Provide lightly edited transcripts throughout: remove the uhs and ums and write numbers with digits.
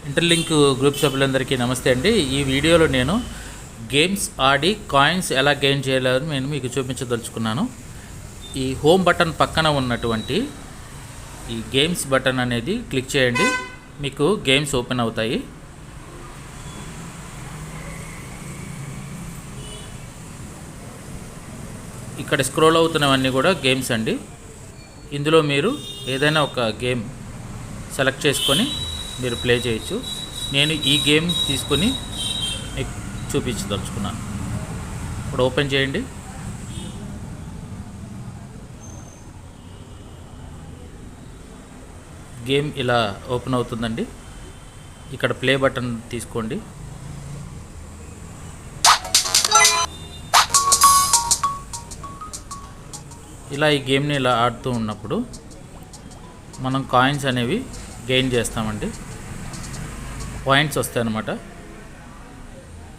Interlink group సభ్యులందరికీ నమస్తే అండి. ఈ వీడియోలో నేను గేమ్స్ ఆడి కాయిన్స్ ఎలా గెయిన్ చేయాలని నేను మీకు చూపించదలుచుకున్నాను. ఈ హోమ్ బటన్ పక్కన ఉన్నటువంటి ఈ గేమ్స్ బటన్ అనేది క్లిక్ చేయండి, మీకు గేమ్స్ ఓపెన్ అవుతాయి. ఇక్కడ స్క్రోల్ అవుతున్నవన్నీ కూడా గేమ్స్ అండి. ఇందులో మీరు ఏదైనా ఒక గేమ్ సెలెక్ట్ చేసుకొని మీరు ప్లే చేయొచ్చు. నేను ఈ గేమ్ తీసుకొని మీకు చూపించదలుచుకున్నాను. ఇప్పుడు ఓపెన్ చేయండి. గేమ్ ఇలా ఓపెన్ అవుతుందండి. ఇక్కడ ప్లే బటన్ తీసుకోండి. ఇలా ఈ గేమ్ని ఇలా ఆడుతూ ఉన్నప్పుడు మనం కాయిన్స్ అనేవి గెయిన్ చేస్తామండి. పాయింట్స్ వస్తాయన్నమాట.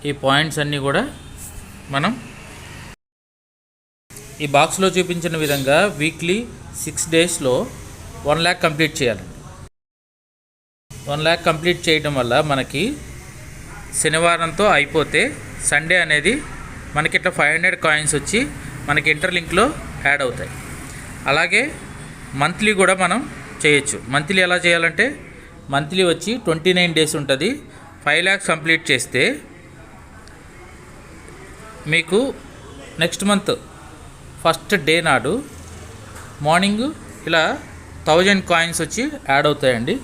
ఈ పాయింట్స్ అన్నీ కూడా మనం ఈ బాక్స్లో చూపించిన విధంగా వీక్లీ 6 డేస్లో 1 lakh కంప్లీట్ చేయాలండి. 1 lakh కంప్లీట్ చేయడం వల్ల మనకి శనివారంతో అయిపోతే సండే అనేది మనకి ఇట్లా 500 కాయిన్స్ వచ్చి మనకి ఇంటర్లింక్లో యాడ్ అవుతాయి. అలాగే మంత్లీ కూడా మనం చేయొచ్చు. మంత్లీ ఎలా చేయాలంటే మంత్లీ వచ్చి 29 డేస్ ఉంటుంది. 5 lakhs కంప్లీట్ చేస్తే మీకు నెక్స్ట్ మంత్ ఫస్ట్ డే నాడు మార్నింగ్ ఇలా 1000 కాయిన్స్ వచ్చి యాడ్ అవుతాయండి.